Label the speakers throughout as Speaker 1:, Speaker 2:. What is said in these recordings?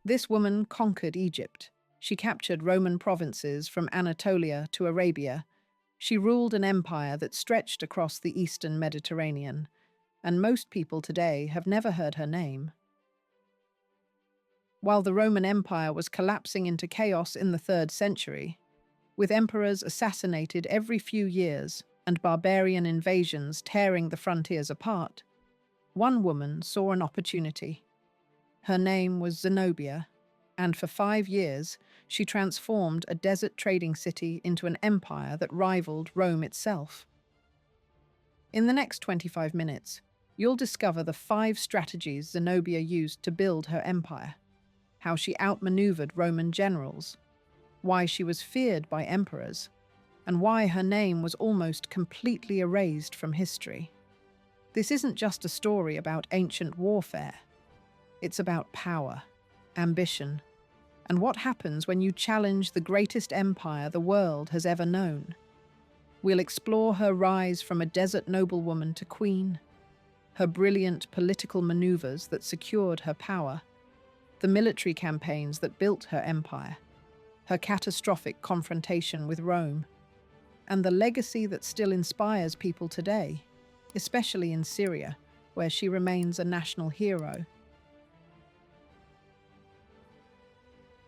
Speaker 1: This woman conquered Egypt. She captured Roman provinces from Anatolia to Arabia. She ruled an empire that stretched across the eastern Mediterranean, and most people today have never heard her name. While the Roman Empire was collapsing into chaos in the 3rd century, with emperors assassinated every few years and barbarian invasions tearing the frontiers apart, one woman saw an opportunity. Her name was Zenobia, and for 5 years she transformed a desert trading city into an empire that rivaled Rome itself. In the next 25 minutes, you'll discover the 5 strategies Zenobia used to build her empire, how she outmaneuvered Roman generals, why she was feared by emperors, and why her name was almost completely erased from history. This isn't just a story about ancient warfare. It's about power, ambition, and what happens when you challenge the greatest empire the world has ever known. We'll explore her rise from a desert noblewoman to queen, her brilliant political maneuvers that secured her power, the military campaigns that built her empire, her catastrophic confrontation with Rome, and the legacy that still inspires people today, especially in Syria, where she remains a national hero.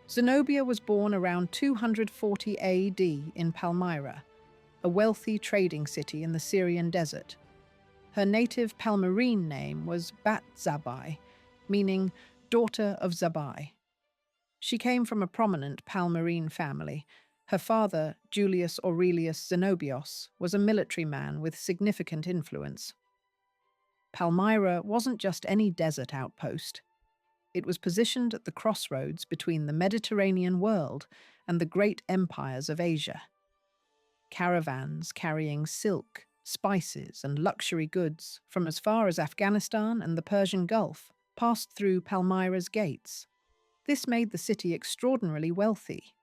Speaker 1: Zenobia was born around 240 AD in Palmyra, a wealthy trading city in the Syrian desert. Her native Palmyrene name was Bat Zabai, meaning daughter of Zabai. She came from a prominent Palmyrene family. Her father, Julius Aurelius Zenobios, was a military man with significant influence. Palmyra wasn't just any desert outpost. It was positioned at the crossroads between the Mediterranean world and the great empires of Asia. Caravans carrying silk, spices, and luxury goods from as far as Afghanistan and the Persian Gulf passed through Palmyra's gates. This made the city extraordinarily wealthy.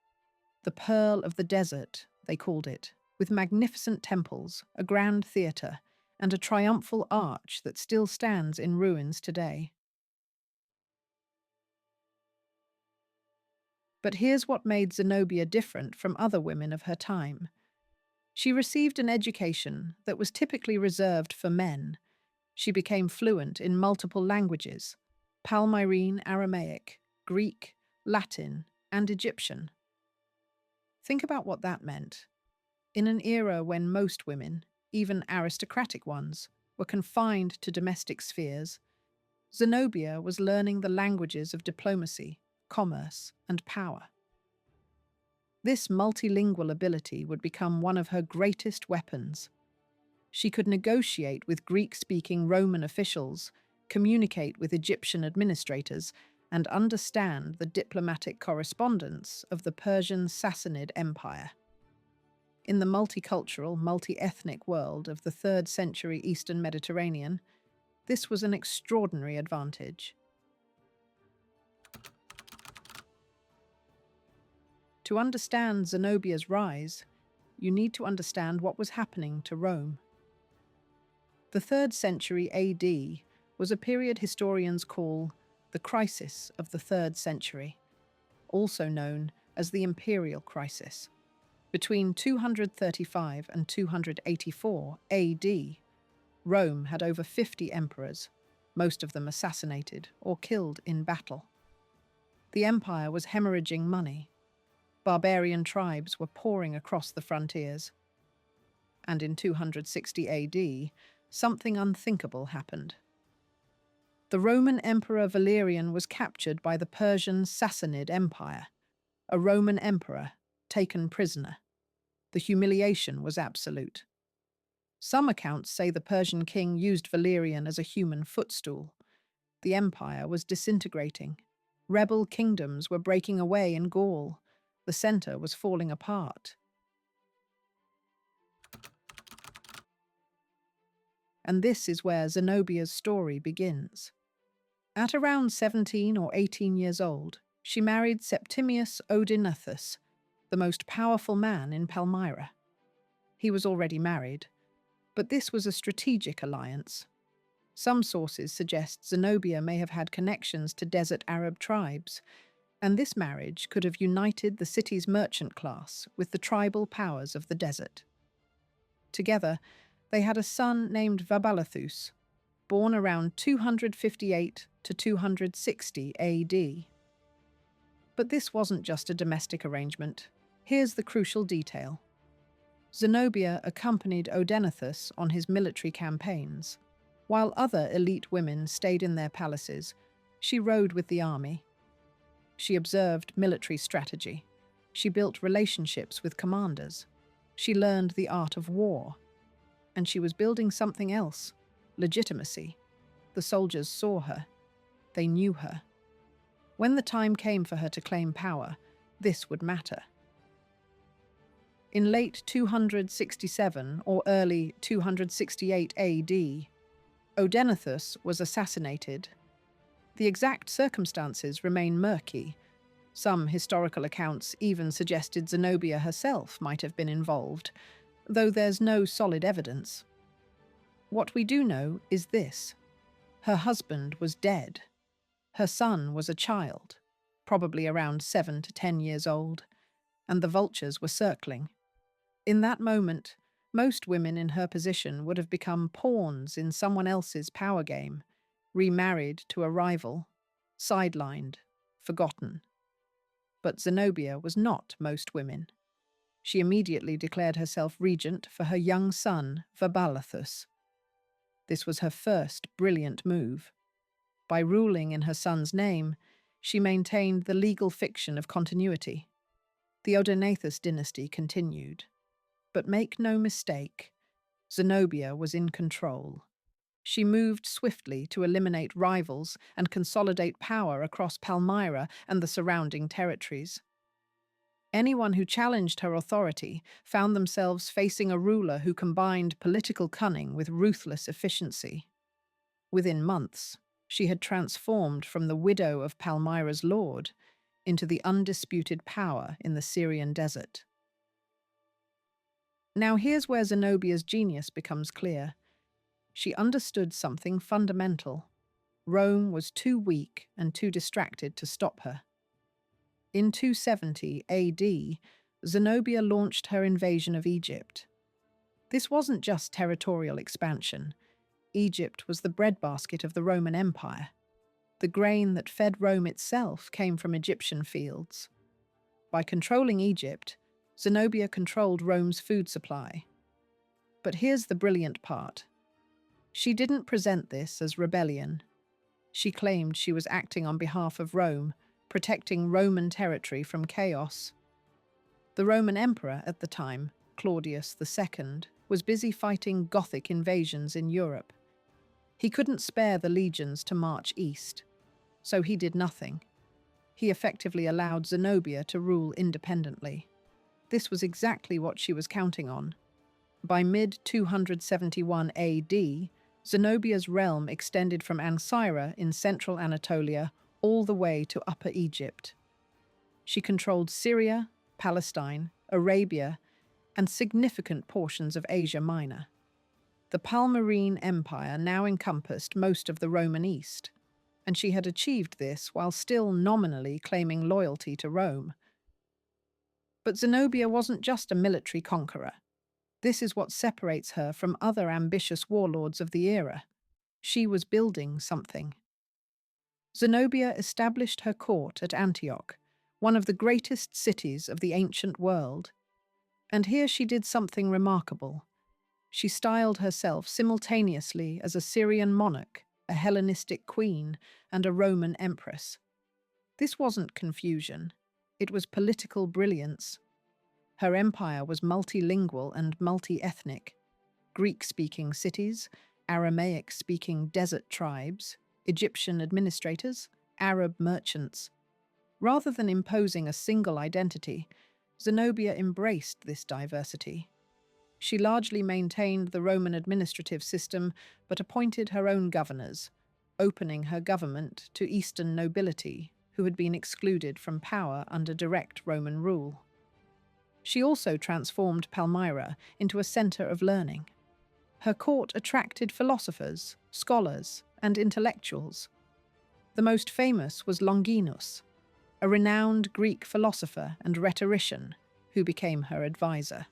Speaker 1: The Pearl of the Desert, they called it, with magnificent temples, a grand theatre, and a triumphal arch that still stands in ruins today. But here's what made Zenobia different from other women of her time. She received an education that was typically reserved for men. She became fluent in multiple languages: Palmyrene Aramaic, Greek, Latin, and Egyptian. Think about what that meant. In an era when most women, even aristocratic ones, were confined to domestic spheres, Zenobia was learning the languages of diplomacy, commerce, and power. This multilingual ability would become one of her greatest weapons. She could negotiate with Greek-speaking Roman officials, communicate with Egyptian administrators, and understand the diplomatic correspondence of the Persian Sassanid Empire. In the multicultural, multi-ethnic world of the 3rd century Eastern Mediterranean, this was an extraordinary advantage. To understand Zenobia's rise, you need to understand what was happening to Rome. The 3rd century AD was a period historians call the crisis of the 3rd century, also known as the imperial crisis. Between 235 and 284 AD, Rome had over 50 emperors, most of them assassinated or killed in battle. The empire was hemorrhaging money. Barbarian tribes were pouring across the frontiers. And in 260 AD, something unthinkable happened. The Roman Emperor Valerian was captured by the Persian Sassanid Empire, a Roman emperor taken prisoner. The humiliation was absolute. Some accounts say the Persian king used Valerian as a human footstool. The empire was disintegrating. Rebel kingdoms were breaking away in Gaul. The center was falling apart. And this is where Zenobia's story begins. At around 17 or 18 years old, she married Septimius Odenathus, the most powerful man in Palmyra. He was already married, but this was a strategic alliance. Some sources suggest Zenobia may have had connections to desert Arab tribes. And this marriage could have united the city's merchant class with the tribal powers of the desert. Together, they had a son named Vabalithus, born around 258 to 260 AD. But this wasn't just a domestic arrangement. Here's the crucial detail. Zenobia accompanied Odenathus on his military campaigns. While other elite women stayed in their palaces, she rode with the army. She observed military strategy. She built relationships with commanders. She learned the art of war. And she was building something else: legitimacy. The soldiers saw her. They knew her. When the time came for her to claim power, this would matter. In late 267 or early 268 AD, Odenathus was assassinated. The exact circumstances remain murky. Some historical accounts even suggested Zenobia herself might have been involved, though there's no solid evidence. What we do know is this: her husband was dead. Her son was a child, probably around 7 to 10 years old, and the vultures were circling. In that moment, most women in her position would have become pawns in someone else's power game, remarried to a rival, sidelined, forgotten. But Zenobia was not most women. She immediately declared herself regent for her young son, Vabalithus. This was her first brilliant move. By ruling in her son's name, she maintained the legal fiction of continuity. The Odenathus dynasty continued. But make no mistake, Zenobia was in control. She moved swiftly to eliminate rivals and consolidate power across Palmyra and the surrounding territories. Anyone who challenged her authority found themselves facing a ruler who combined political cunning with ruthless efficiency. Within months, she had transformed from the widow of Palmyra's lord into the undisputed power in the Syrian desert. Now here's where Zenobia's genius becomes clear. She understood something fundamental. Rome was too weak and too distracted to stop her. In 270 AD, Zenobia launched her invasion of Egypt. This wasn't just territorial expansion. Egypt was the breadbasket of the Roman Empire. The grain that fed Rome itself came from Egyptian fields. By controlling Egypt, Zenobia controlled Rome's food supply. But here's the brilliant part. She didn't present this as rebellion. She claimed she was acting on behalf of Rome, protecting Roman territory from chaos. The Roman emperor at the time, Claudius II, was busy fighting Gothic invasions in Europe. He couldn't spare the legions to march east, so he did nothing. He effectively allowed Zenobia to rule independently. This was exactly what she was counting on. By mid-271 AD, Zenobia's realm extended from Ancyra in central Anatolia all the way to Upper Egypt. She controlled Syria, Palestine, Arabia, and significant portions of Asia Minor. The Palmyrene Empire now encompassed most of the Roman East, and she had achieved this while still nominally claiming loyalty to Rome. But Zenobia wasn't just a military conqueror. This is what separates her from other ambitious warlords of the era. She was building something. Zenobia established her court at Antioch, one of the greatest cities of the ancient world. And here she did something remarkable. She styled herself simultaneously as a Syrian monarch, a Hellenistic queen, and a Roman empress. This wasn't confusion. It was political brilliance. Her empire was multilingual and multi-ethnic. Greek-speaking cities, Aramaic-speaking desert tribes, Egyptian administrators, Arab merchants. Rather than imposing a single identity, Zenobia embraced this diversity. She largely maintained the Roman administrative system, but appointed her own governors, opening her government to Eastern nobility who had been excluded from power under direct Roman rule. She also transformed Palmyra into a center of learning. Her court attracted philosophers, scholars, and intellectuals. The most famous was Longinus, a renowned Greek philosopher and rhetorician who became her advisor.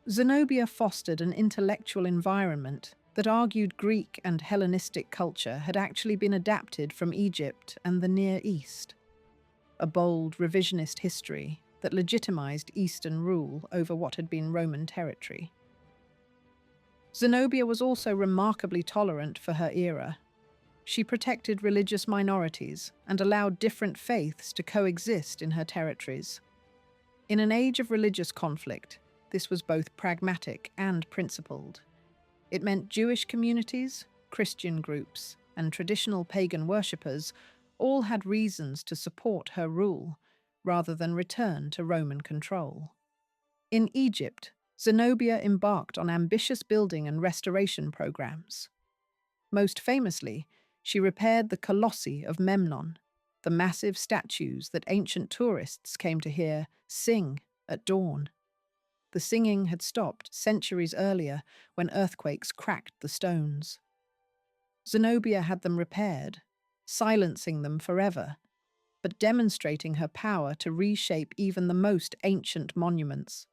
Speaker 1: Zenobia fostered an intellectual environment that argued Greek and Hellenistic culture had actually been adapted from Egypt and the Near East, a bold revisionist history that legitimized Eastern rule over what had been Roman territory. Zenobia was also remarkably tolerant for her era. She protected religious minorities and allowed different faiths to coexist in her territories. In an age of religious conflict, this was both pragmatic and principled. It meant Jewish communities, Christian groups, and traditional pagan worshippers all had reasons to support her rule, rather than return to Roman control. In Egypt, Zenobia embarked on ambitious building and restoration programs. Most famously, she repaired the Colossi of Memnon, the massive statues that ancient tourists came to hear sing at dawn. The singing had stopped centuries earlier when earthquakes cracked the stones. Zenobia had them repaired, silencing them forever, but demonstrating her power to reshape even the most ancient monuments.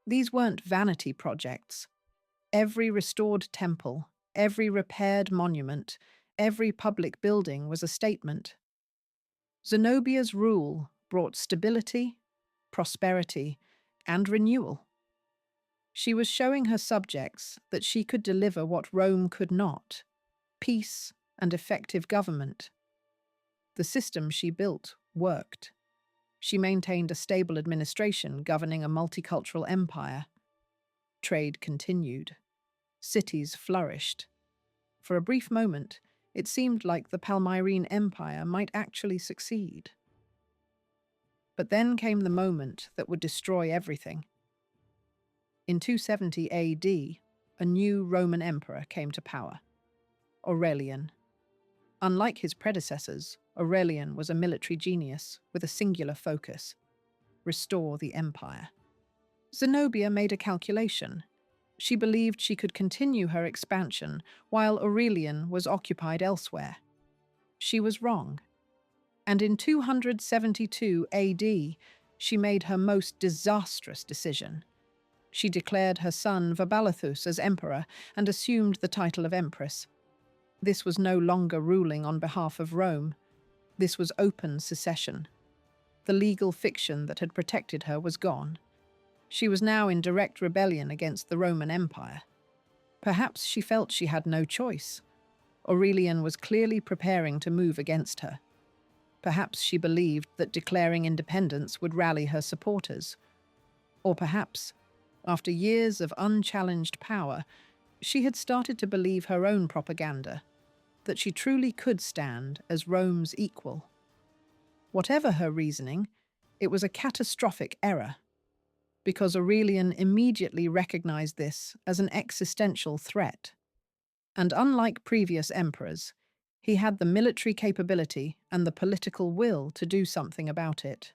Speaker 1: These weren't vanity projects. Every restored temple, every repaired monument, every public building was a statement. Zenobia's rule brought stability, prosperity, and renewal. She was showing her subjects that she could deliver what Rome could not: peace and effective government. The system she built worked. She maintained a stable administration governing a multicultural empire. Trade continued. Cities flourished. For a brief moment, it seemed like the Palmyrene Empire might actually succeed. But then came the moment that would destroy everything. In 270 AD, a new Roman emperor came to power, Aurelian. Unlike his predecessors, Aurelian was a military genius with a singular focus: restore the empire. Zenobia made a calculation. She believed she could continue her expansion while Aurelian was occupied elsewhere. She was wrong. And in 272 AD, she made her most disastrous decision. She declared her son Vabalithus as emperor and assumed the title of empress. This was no longer ruling on behalf of Rome. This was open secession. The legal fiction that had protected her was gone. She was now in direct rebellion against the Roman Empire. Perhaps she felt she had no choice. Aurelian was clearly preparing to move against her. Perhaps she believed that declaring independence would rally her supporters. Or perhaps, after years of unchallenged power, she had started to believe her own propaganda, that she truly could stand as Rome's equal. Whatever her reasoning, it was a catastrophic error, because Aurelian immediately recognized this as an existential threat. And unlike previous emperors, he had the military capability and the political will to do something about it.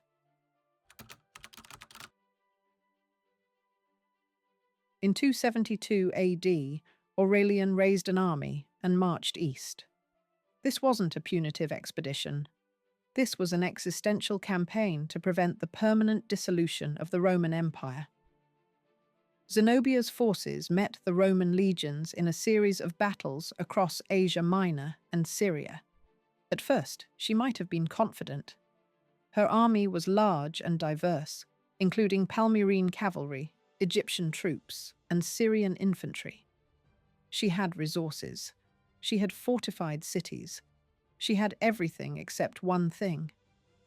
Speaker 1: In 272 AD, Aurelian raised an army and marched east. This wasn't a punitive expedition. This was an existential campaign to prevent the permanent dissolution of the Roman Empire. Zenobia's forces met the Roman legions in a series of battles across Asia Minor and Syria. At first, she might have been confident. Her army was large and diverse, including Palmyrene cavalry, Egyptian troops, and Syrian infantry. She had resources. She had fortified cities. She had everything except one thing: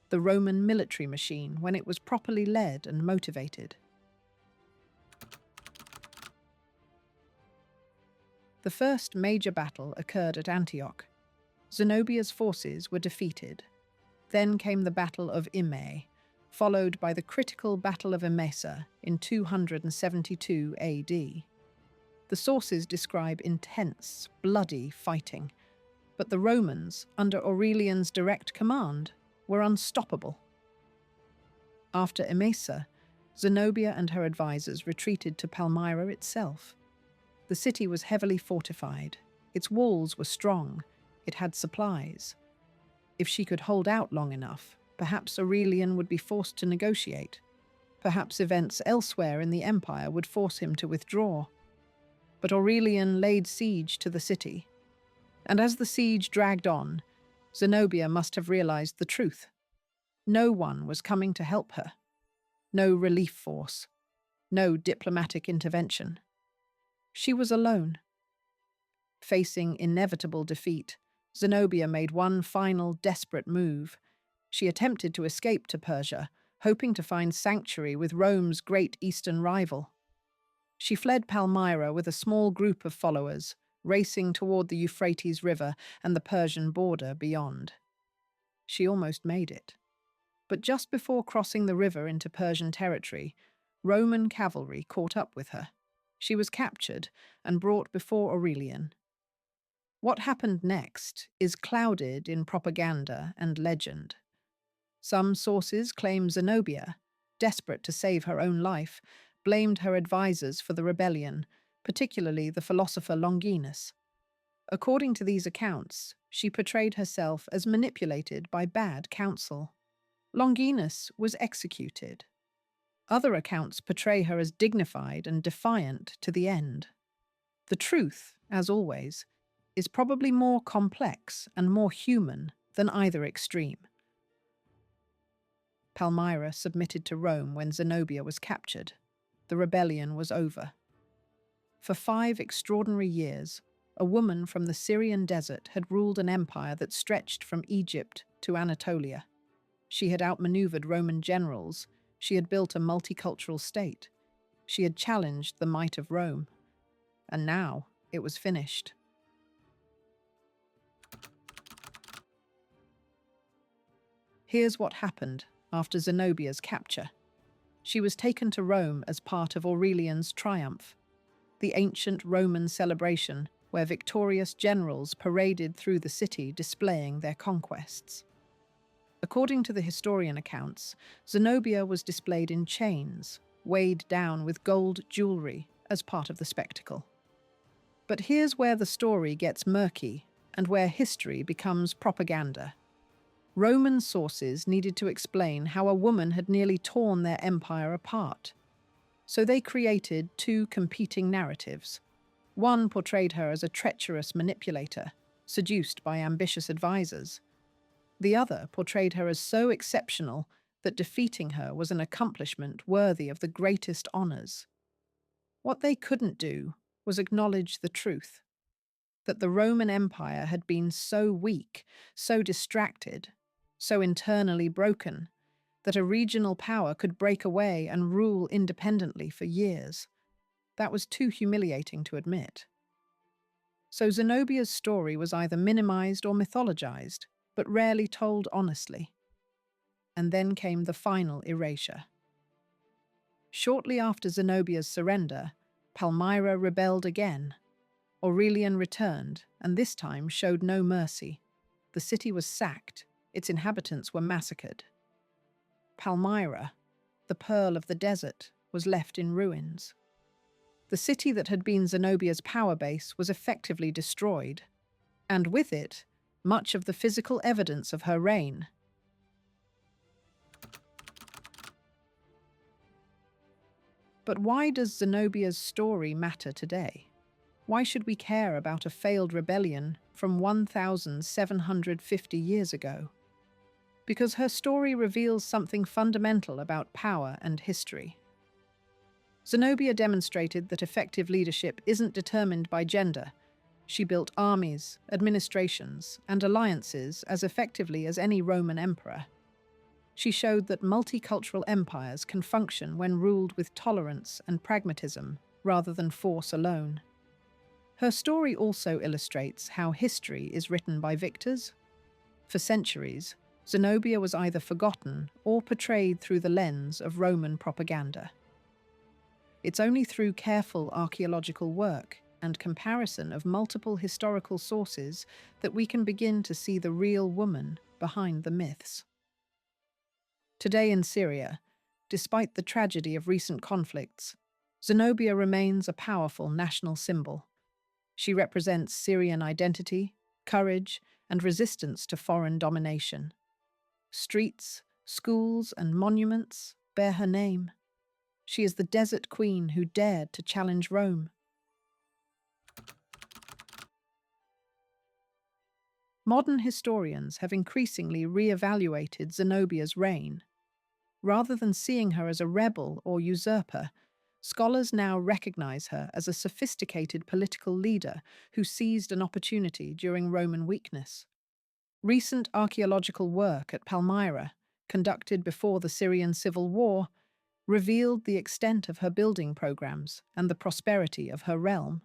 Speaker 1: the Roman military machine when it was properly led and motivated. The first major battle occurred at Antioch. Zenobia's forces were defeated. Then came the Battle of Imae, followed by the critical Battle of Emesa in 272 AD. The sources describe intense, bloody fighting, but the Romans, under Aurelian's direct command, were unstoppable. After Emesa, Zenobia and her advisors retreated to Palmyra itself. The city was heavily fortified. Its walls were strong. It had supplies. If she could hold out long enough, Perhaps Aurelian would be forced to negotiate. Perhaps events elsewhere in the empire would force him to withdraw. But Aurelian laid siege to the city. And as the siege dragged on, Zenobia must have realized the truth. No one was coming to help her. No relief force. No diplomatic intervention. She was alone. Facing inevitable defeat, Zenobia made one final desperate move. She attempted to escape to Persia, hoping to find sanctuary with Rome's great eastern rival. She fled Palmyra with a small group of followers, racing toward the Euphrates River and the Persian border beyond. She almost made it. But just before crossing the river into Persian territory, Roman cavalry caught up with her. She was captured and brought before Aurelian. What happened next is clouded in propaganda and legend. Some sources claim Zenobia, desperate to save her own life, blamed her advisors for the rebellion, particularly the philosopher Longinus. According to these accounts, she portrayed herself as manipulated by bad counsel. Longinus was executed. Other accounts portray her as dignified and defiant to the end. The truth, as always, is probably more complex and more human than either extreme. Palmyra submitted to Rome when Zenobia was captured. The rebellion was over. For 5 extraordinary years, a woman from the Syrian desert had ruled an empire that stretched from Egypt to Anatolia. She had outmaneuvered Roman generals. She had built a multicultural state. She had challenged the might of Rome. And now it was finished. Here's what happened after Zenobia's capture. She was taken to Rome as part of Aurelian's triumph, the ancient Roman celebration where victorious generals paraded through the city displaying their conquests. According to the historian accounts, Zenobia was displayed in chains, weighed down with gold jewelry as part of the spectacle. But here's where the story gets murky and where history becomes propaganda. Roman sources needed to explain how a woman had nearly torn their empire apart. So they created 2 competing narratives. One portrayed her as a treacherous manipulator, seduced by ambitious advisors. The other portrayed her as so exceptional that defeating her was an accomplishment worthy of the greatest honors. What they couldn't do was acknowledge the truth, that the Roman Empire had been so weak, so distracted, so internally broken, that a regional power could break away and rule independently for years. That was too humiliating to admit. So Zenobia's story was either minimized or mythologized, but rarely told honestly. And then came the final erasure. Shortly after Zenobia's surrender, Palmyra rebelled again. Aurelian returned, and this time showed no mercy. The city was sacked, its inhabitants were massacred. Palmyra, the pearl of the desert, was left in ruins. The city that had been Zenobia's power base was effectively destroyed, and with it, much of the physical evidence of her reign. But why does Zenobia's story matter today? Why should we care about a failed rebellion from 1,750 years ago? Because her story reveals something fundamental about power and history. Zenobia demonstrated that effective leadership isn't determined by gender. She built armies, administrations, and alliances as effectively as any Roman emperor. She showed that multicultural empires can function when ruled with tolerance and pragmatism rather than force alone. Her story also illustrates how history is written by victors. For centuries, Zenobia was either forgotten or portrayed through the lens of Roman propaganda. It's only through careful archaeological work and comparison of multiple historical sources that we can begin to see the real woman behind the myths. Today in Syria, despite the tragedy of recent conflicts, Zenobia remains a powerful national symbol. She represents Syrian identity, courage, and resistance to foreign domination. Streets, Schools and monuments bear her name. She is the desert queen who dared to challenge Rome. Modern historians have increasingly re-evaluated Zenobia's reign. Rather than seeing her as a rebel or usurper, scholars now recognize her as a sophisticated political leader who seized an opportunity during Roman weakness. Recent archaeological work at Palmyra, conducted before the Syrian civil war, revealed the extent of her building programs and the prosperity of her realm.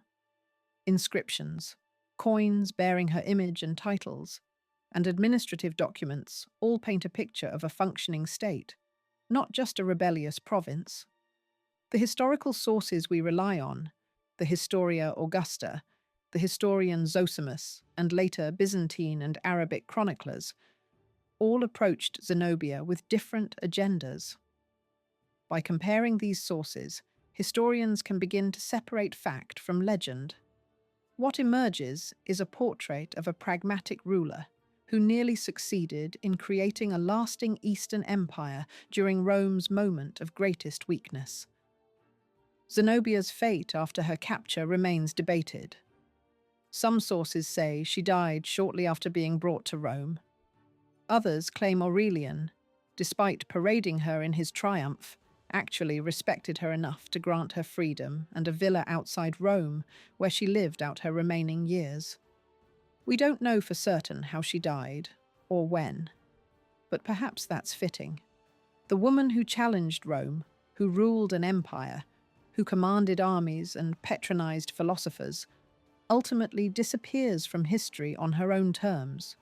Speaker 1: Inscriptions, coins bearing her image and titles, and administrative documents all paint a picture of a functioning state, not just a rebellious province. The historical sources we rely on, the Historia Augusta, the historian Zosimus, and later Byzantine and Arabic chroniclers, all approached Zenobia with different agendas. By comparing these sources, historians can begin to separate fact from legend. What emerges is a portrait of a pragmatic ruler who nearly succeeded in creating a lasting Eastern empire during Rome's moment of greatest weakness. Zenobia's fate after her capture remains debated. Some sources say she died shortly after being brought to Rome. Others claim Aurelian, despite parading her in his triumph, actually respected her enough to grant her freedom and a villa outside Rome, where she lived out her remaining years. We don't know for certain how she died, or when, but perhaps that's fitting. The woman who challenged Rome, who ruled an empire, who commanded armies and patronized philosophers, ultimately disappears from history on her own terms.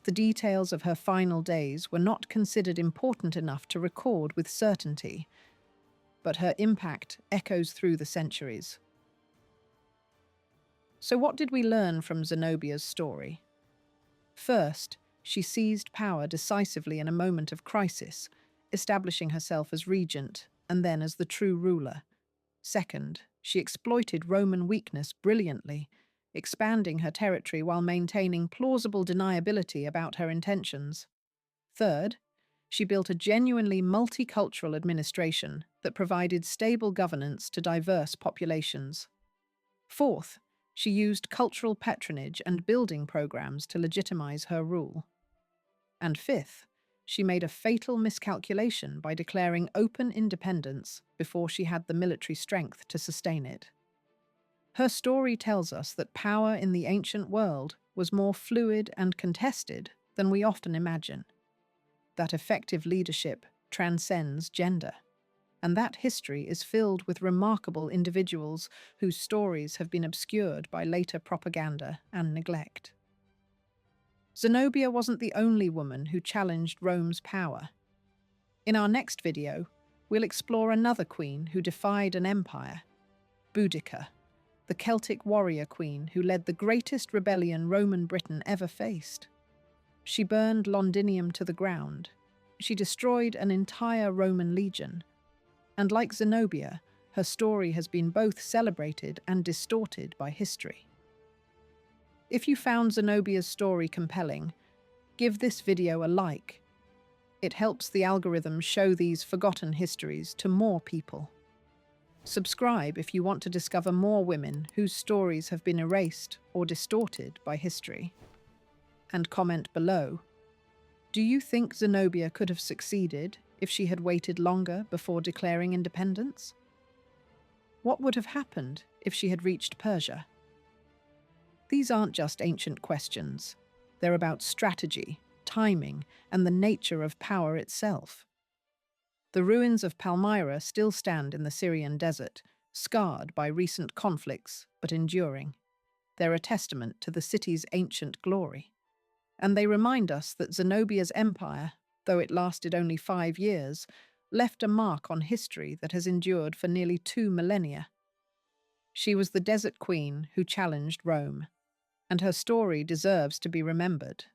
Speaker 1: The details of her final days were not considered important enough to record with certainty, but her impact echoes through the centuries. So what did we learn from Zenobia's story? First, she seized power decisively in a moment of crisis, establishing herself as regent and then as the true ruler. Second, she exploited Roman weakness brilliantly, expanding her territory while maintaining plausible deniability about her intentions. Third, she built a genuinely multicultural administration that provided stable governance to diverse populations. Fourth, she used cultural patronage and building programs to legitimize her rule. And fifth, she made a fatal miscalculation by declaring open independence before she had the military strength to sustain it. Her story tells us that power in the ancient world was more fluid and contested than we often imagine, that effective leadership transcends gender, and that history is filled with remarkable individuals whose stories have been obscured by later propaganda and neglect. Zenobia wasn't the only woman who challenged Rome's power. In our next video, we'll explore another queen who defied an empire, Boudica, the Celtic warrior queen who led the greatest rebellion Roman Britain ever faced. She burned Londinium to the ground. She destroyed an entire Roman legion. And like Zenobia, her story has been both celebrated and distorted by history. If you found Zenobia's story compelling, give this video a like. It helps the algorithm show these forgotten histories to more people. Subscribe if you want to discover more women whose stories have been erased or distorted by history. And comment below. Do you think Zenobia could have succeeded if she had waited longer before declaring independence? What would have happened if she had reached Persia? These aren't just ancient questions. They're about strategy, timing, and the nature of power itself. The ruins of Palmyra still stand in the Syrian desert, scarred by recent conflicts, but enduring. They're a testament to the city's ancient glory. And they remind us that Zenobia's empire, though it lasted only 5 years, left a mark on history that has endured for nearly 2 millennia. She was the desert queen who challenged Rome, and her story deserves to be remembered.